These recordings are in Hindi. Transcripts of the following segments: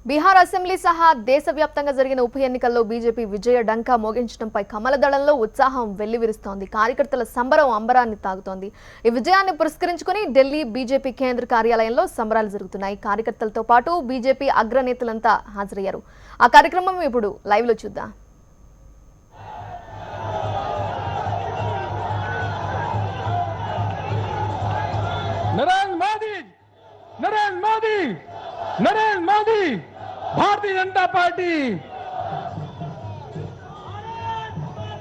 బీహార్ అసెంబ్లీ సహా దేశవ్యాప్తంగా జరిగిన ఉప ఎన్నికల్లో బీజేపీ విజయ డంకా మోగించడంపై కమలదళంలో ఉత్సాహం వెల్లివిరుస్తోంది. కార్యకర్తల సంబరం అంబరాన్ని తాగుతోంది. ఈ విజయాన్ని పురస్కరించుకుని ఢిల్లీ బీజేపీ కేంద్ర కార్యాలయంలో సంబరాలు జరుగుతున్నాయి. కార్యకర్తలతో పాటు బీజేపీ అగ్రనేతలంతా హాజరయ్యారు. ఆ కార్యక్రమం ఇప్పుడు లైవ్ లో చూద్దాం. नरेंद्र मोदी भारतीय जनता पार्टी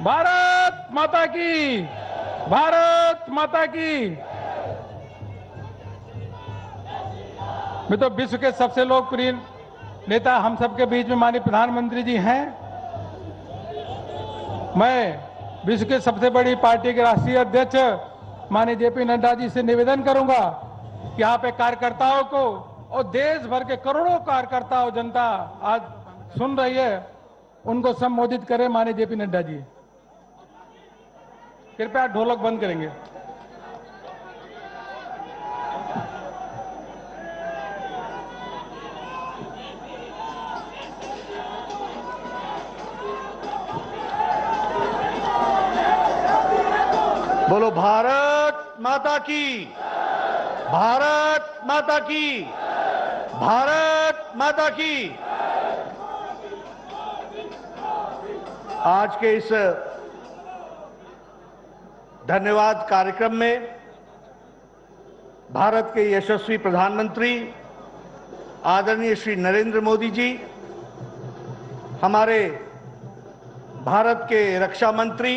भारत माता की मैं तो विश्व के सबसे लोकप्रिय नेता हम सबके बीच में माननीय प्रधानमंत्री जी हैं। मैं विश्व के सबसे बड़ी पार्टी के राष्ट्रीय अध्यक्ष माननीय जेपी नड्डा जी से निवेदन करूंगा कि यहाँ पे कार्यकर्ताओं को और देश भर के करोड़ों कार्यकर्ताओं जनता आज सुन रही है, उनको संबोधित करें माननीय जेपी नड्डा जी। कृपया ढोलक बंद करेंगे। बोलो भारत माता की, भारत माता की, भारत माता की। आज के इस धन्यवाद कार्यक्रम में भारत के यशस्वी प्रधानमंत्री आदरणीय श्री नरेंद्र मोदी जी, हमारे भारत के रक्षा मंत्री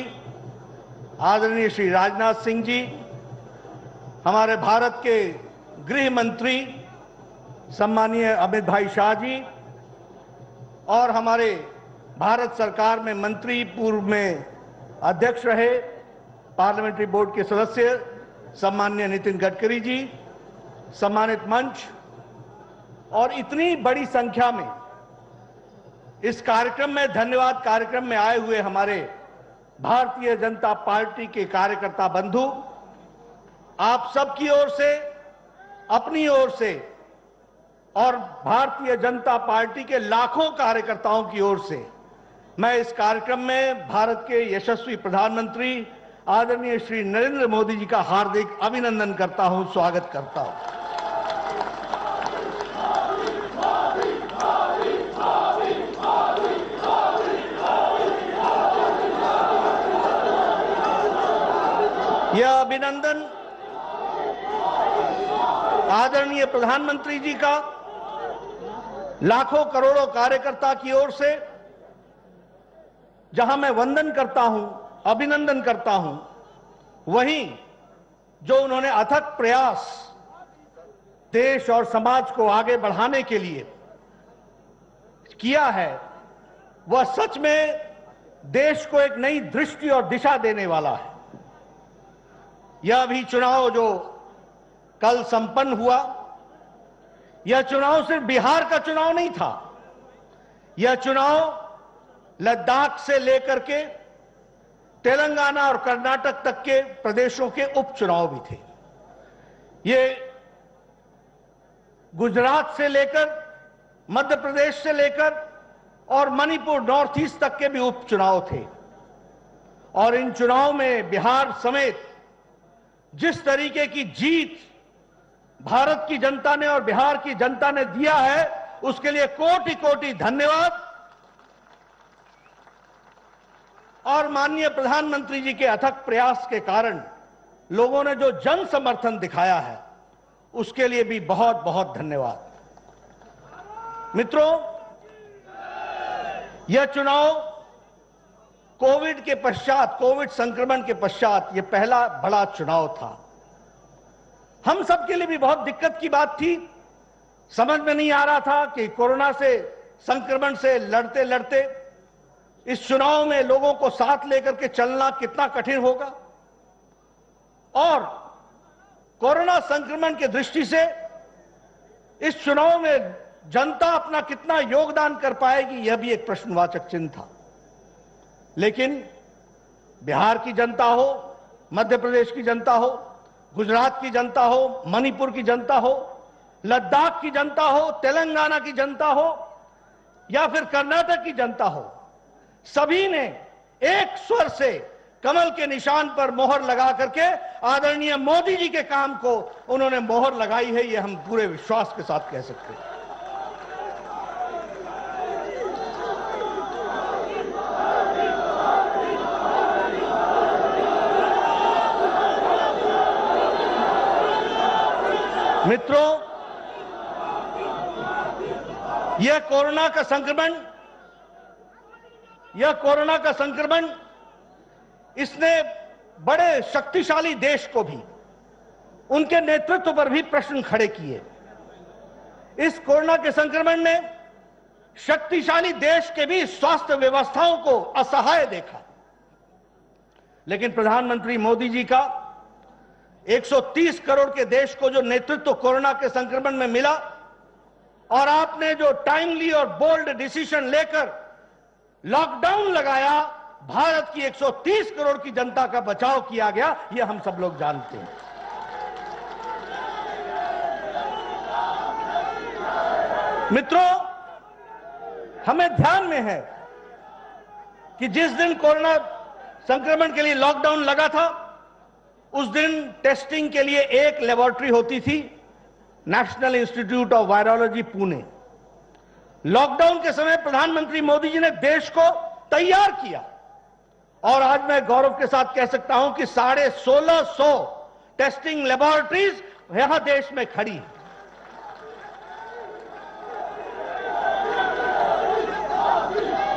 आदरणीय श्री राजनाथ सिंह जी, हमारे भारत के गृह मंत्री सम्मानीय अमित भाई शाह जी और हमारे भारत सरकार में मंत्री, पूर्व में अध्यक्ष रहे पार्लियामेंट्री बोर्ड के सदस्य सम्मानीय नितिन गडकरी जी, सम्मानित मंच और इतनी बड़ी संख्या में इस कार्यक्रम में धन्यवाद कार्यक्रम में आए हुए हमारे भारतीय जनता पार्टी के कार्यकर्ता बंधु, आप सबकी ओर से, अपनी ओर से और भारतीय जनता पार्टी के लाखों कार्यकर्ताओं की ओर से मैं इस कार्यक्रम में भारत के यशस्वी प्रधानमंत्री आदरणीय श्री नरेंद्र मोदी जी का हार्दिक अभिनंदन करता हूं, स्वागत करता हूं। यह अभिनंदन आदरणीय प्रधानमंत्री जी का लाखों करोड़ों कार्यकर्ता की ओर से जहां मैं वंदन करता हूं, अभिनंदन करता हूं, वहीं जो उन्होंने अथक प्रयास देश और समाज को आगे बढ़ाने के लिए किया है, वह सच में देश को एक नई दृष्टि और दिशा देने वाला है। यह भी चुनाव जो कल संपन्न हुआ, यह चुनाव सिर्फ बिहार का चुनाव नहीं था, यह चुनाव लद्दाख से लेकर के तेलंगाना और कर्नाटक तक के प्रदेशों के उपचुनाव भी थे। ये गुजरात से लेकर, मध्य प्रदेश से लेकर और मणिपुर नॉर्थ ईस्ट तक के भी उपचुनाव थे। और इन चुनाव में बिहार समेत जिस तरीके की जीत भारत की जनता ने और बिहार की जनता ने दिया है, उसके लिए कोटि कोटि धन्यवाद। और माननीय प्रधानमंत्री जी के अथक प्रयास के कारण लोगों ने जो जन समर्थन दिखाया है, उसके लिए भी बहुत बहुत धन्यवाद। मित्रों, यह चुनाव कोविड के पश्चात, कोविड संक्रमण के पश्चात यह पहला बड़ा चुनाव था। हम सब के लिए भी बहुत दिक्कत की बात थी, समझ में नहीं आ रहा था कि कोरोना से संक्रमण से लड़ते लड़ते इस चुनाव में लोगों को साथ लेकर के चलना कितना कठिन होगा और कोरोना संक्रमण की दृष्टि से इस चुनाव में जनता अपना कितना योगदान कर पाएगी, यह भी एक प्रश्नवाचक चिन्ह था। लेकिन बिहार की जनता हो, मध्य प्रदेश की जनता हो, गुजरात की जनता हो, मणिपुर की जनता हो, लद्दाख की जनता हो, तेलंगाना की जनता हो, या फिर कर्नाटक की जनता हो, सभी ने एक स्वर से कमल के निशान पर मोहर लगा करके आदरणीय मोदी जी के काम को उन्होंने मोहर लगाई है, यह हम पूरे विश्वास के साथ कह सकते हैं। मित्रों, यह कोरोना का संक्रमण इसने बड़े शक्तिशाली देश को भी, उनके नेतृत्व पर भी प्रश्न खड़े किए। इस कोरोना के संक्रमण ने शक्तिशाली देश के भी स्वास्थ्य व्यवस्थाओं को असहाय देखा, लेकिन प्रधानमंत्री मोदी जी का 130 करोड़ के देश को जो नेतृत्व कोरोना के संक्रमण में मिला और आपने जो टाइमली और बोल्ड डिसीजन लेकर लॉकडाउन लगाया, भारत की 130 करोड़ की जनता का बचाव किया गया, यह हम सब लोग जानते हैं। मित्रों, हमें ध्यान में है कि जिस दिन कोरोना संक्रमण के लिए लॉकडाउन लगा था, उस दिन टेस्टिंग के लिए एक लेबोरेटरी होती थी, national institute of virology Pune. Lockdown के समय प्रधानमंत्री मोदी जी ने देश को तैयार किया और आज मैं गौरव के साथ कह सकता हूं कि 1650 टेस्टिंग लेबोरेटरीज यहां देश में खड़ी हैं।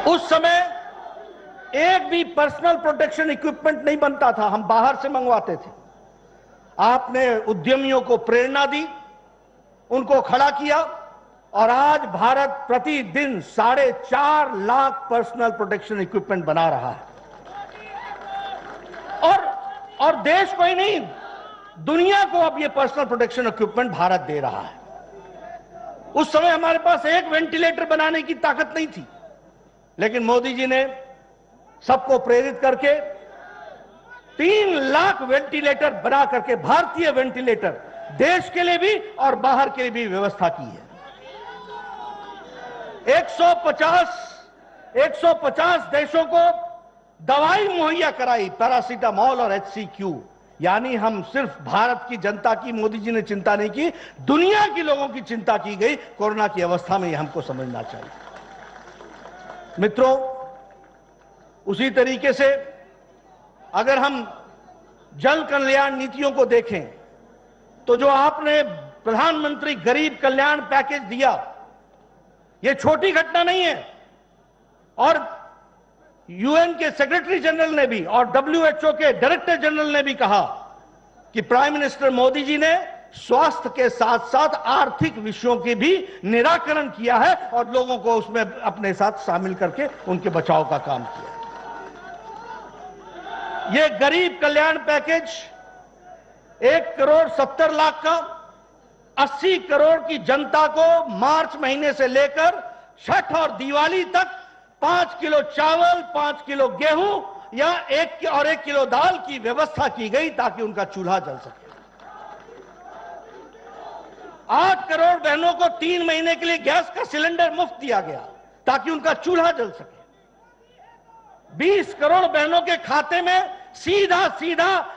उस समय एक भी पर्सनल प्रोटेक्शन इक्विपमेंट नहीं बनता था, हम बाहर से मंगवाते थे। आपने उद्यमियों को प्रेरणा दी, उनको खड़ा किया और आज भारत प्रतिदिन 4.5 लाख पर्सनल प्रोटेक्शन इक्विपमेंट बना रहा है। और देश को ही नहीं, दुनिया को अब ये पर्सनल प्रोटेक्शन इक्विपमेंट भारत दे रहा है। उस समय हमारे पास एक वेंटिलेटर बनाने की ताकत नहीं थी, लेकिन मोदी जी ने सबको प्रेरित करके 3 लाख वेंटिलेटर बना करके, भारतीय वेंटिलेटर, देश के लिए भी और बाहर के लिए भी व्यवस्था की है। 150 देशों को दवाई मुहैया कराई, पैरासीटामोल और HCQ। यानी हम सिर्फ भारत की जनता की मोदी जी ने चिंता नहीं की, दुनिया के लोगों की चिंता की गई कोरोना की अवस्था में, यह हमको समझना चाहिए। मित्रों, उसी तरीके से अगर हम जन कल्याण नीतियों को देखें तो जो आपने प्रधानमंत्री गरीब कल्याण पैकेज दिया, यह छोटी घटना नहीं है। और यूएन के सेक्रेटरी जनरल ने भी और WHO के डायरेक्टर जनरल ने भी कहा कि प्राइम मिनिस्टर मोदी जी ने स्वास्थ्य के साथ साथ आर्थिक विषयों के भी निराकरण किया है और लोगों को उसमें अपने साथ शामिल करके उनके बचाव का काम किया। यह गरीब कल्याण पैकेज 1,70,00,000 का 80 करोड़ की जनता को मार्च महीने से लेकर छठ और दिवाली तक 5 किलो चावल, 5 किलो गेहूं या 1 किलो दाल की व्यवस्था की गई ताकि उनका चूल्हा जल सके। 8 करोड़ बहनों को 3 महीने के लिए गैस का सिलेंडर मुफ्त दिया गया ताकि उनका चूल्हा जल सके। 20 करोड़ बहनों के खाते में सीधा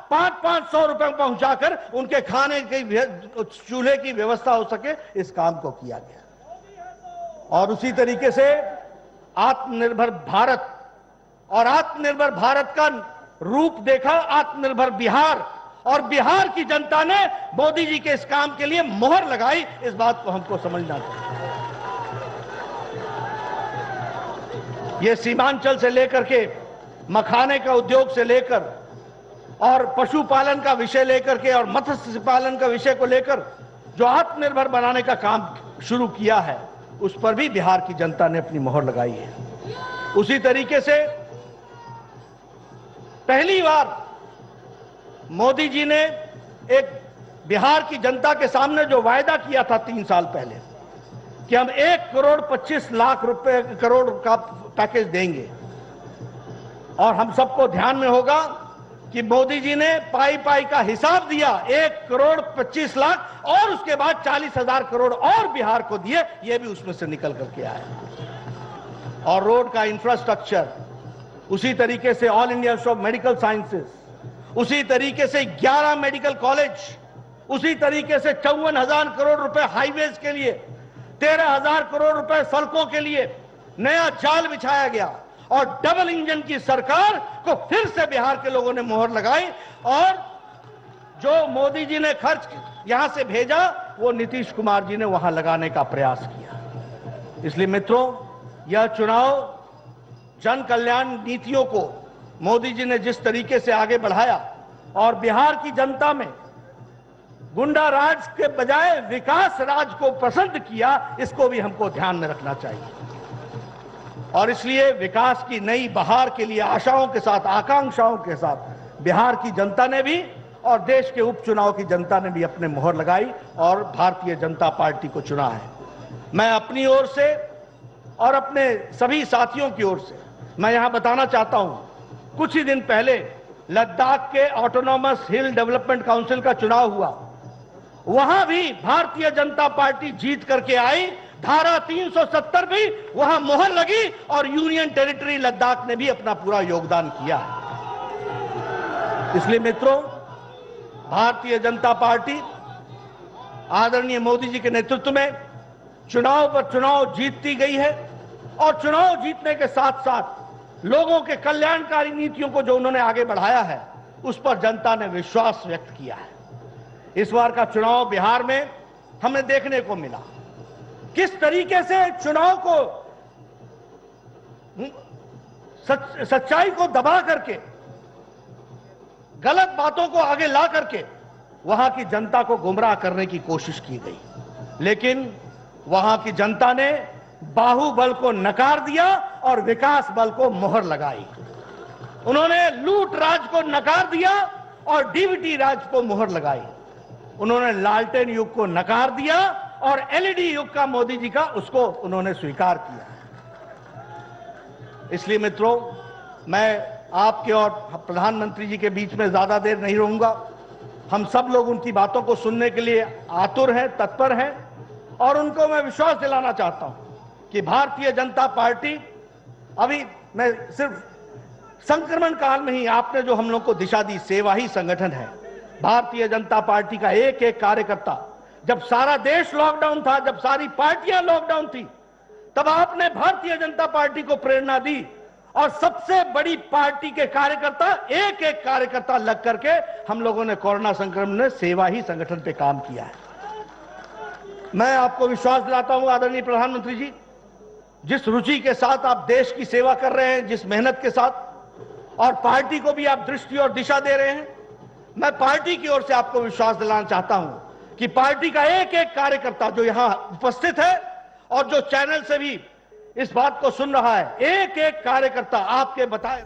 500 रुपए पहुंचाकर उनके खाने के चूल्हे की व्यवस्था हो सके, इस काम को किया गया। और उसी तरीके से आत्मनिर्भर भारत और आत्मनिर्भर भारत का रूप देखा आत्मनिर्भर बिहार, और बिहार की जनता ने मोदी जी के इस काम के लिए मोहर लगाई, इस बात को हमको समझना चाहिए। ये सीमांचल से लेकर के मखाने का उद्योग से लेकर और पशुपालन का विषय लेकर के और मत्स्य पालन का विषय को लेकर जो आत्मनिर्भर बनाने का काम शुरू किया है, उस पर भी बिहार की जनता ने अपनी मोहर लगाई है। उसी तरीके से पहली बार मोदी जी ने एक बिहार की जनता के सामने जो वायदा किया था 3 साल पहले कि हम 1,25,00,000 करोड़ का पैकेज देंगे, और हम सबको ध्यान में होगा कि मोदी जी ने पाई पाई का हिसाब दिया, 1,25,00,000 और उसके बाद 40,000 करोड़ और बिहार को दिए, ये भी उसमें से निकल करके आया। और रोड का इंफ्रास्ट्रक्चर, उसी तरीके से all India institute of medical sciences, उसी तरीके से 11 मेडिकल कॉलेज, उसी तरीके से 54,000 करोड़ रुपए हाईवेज के लिए, 13,000 करोड़ रुपए सड़कों के लिए नया जाल बिछाया गया और डबल इंजन की सरकार को फिर से बिहार के लोगों ने मोहर लगाई और जो मोदी जी ने खर्च यहां से भेजा वो नीतीश कुमार जी ने वहां लगाने का प्रयास किया। इसलिए मित्रों, यह चुनाव जन कल्याण नीतियों को मोदी जी ने जिस तरीके से आगे बढ़ाया और बिहार की जनता में गुंडा राज के बजाय विकास राज को पसंद किया, इसको भी हमको ध्यान में रखना चाहिए। और इसलिए विकास की नई बहार के लिए आशाओं के साथ, आकांक्षाओं के साथ बिहार की जनता ने भी और देश के उपचुनाव की जनता ने भी अपने मोहर लगाई और भारतीय जनता पार्टी को चुना है। मैं अपनी ओर से और अपने सभी साथियों की ओर से मैं यहां बताना चाहता हूं, कुछ ही दिन पहले लद्दाख के ऑटोनॉमस हिल डेवलपमेंट काउंसिल का चुनाव हुआ, वहां भी भारतीय जनता पार्टी जीत करके आई। धारा 370 भी वहां मोहर लगी और यूनियन टेरिटरी लद्दाख ने भी अपना पूरा योगदान किया। इसलिए मित्रों, भारतीय जनता पार्टी आदरणीय मोदी जी के नेतृत्व में चुनाव पर चुनाव जीतती गई है और चुनाव जीतने के साथ साथ लोगों के कल्याणकारी नीतियों को जो उन्होंने आगे बढ़ाया है, उस पर जनता ने विश्वास व्यक्त किया है। इस बार का चुनाव बिहार में हमें देखने को मिला किस तरीके से चुनाव को सच्चाई को दबा करके, गलत बातों को आगे ला करके वहां की जनता को गुमराह करने की कोशिश की गई, लेकिन वहां की जनता ने बाहुबल को नकार दिया और विकास बल को मोहर लगाई। उन्होंने लूट राज को नकार दिया और डीबीटी राज को मोहर लगाई। उन्होंने लालटेन युग को नकार दिया और एलईडी युग का मोदी जी का उसको उन्होंने स्वीकार किया। इसलिए मित्रों, मैं आपके और प्रधानमंत्री जी के बीच में ज्यादा देर नहीं रहूंगा। हम सब लोग उनकी बातों को सुनने के लिए आतुर हैं, तत्पर हैं और उनको मैं विश्वास दिलाना चाहता हूं कि भारतीय जनता पार्टी, अभी मैं सिर्फ संक्रमण काल में ही आपने जो हम लोग को दिशा दी, सेवा ही संगठन है। भारतीय जनता पार्टी का एक एक कार्यकर्ता, जब सारा देश लॉकडाउन था, जब सारी पार्टियां लॉकडाउन थी, तब आपने भारतीय जनता पार्टी को प्रेरणा दी और सबसे बड़ी पार्टी के कार्यकर्ता, एक एक कार्यकर्ता लग करके हम लोगों ने कोरोना संक्रमण में सेवा ही संगठन पे काम किया है। मैं आपको विश्वास दिलाता हूं आदरणीय प्रधानमंत्री जी, जिस रुचि के साथ आप देश की सेवा कर रहे हैं, जिस मेहनत के साथ, और पार्टी को भी आप दृष्टि और दिशा दे रहे हैं, मैं पार्टी की ओर से आपको विश्वास दिलाना चाहता हूं कि पार्टी का एक एक कार्यकर्ता जो यहां उपस्थित है और जो चैनल से भी इस बात को सुन रहा है, एक एक कार्यकर्ता आपके बताए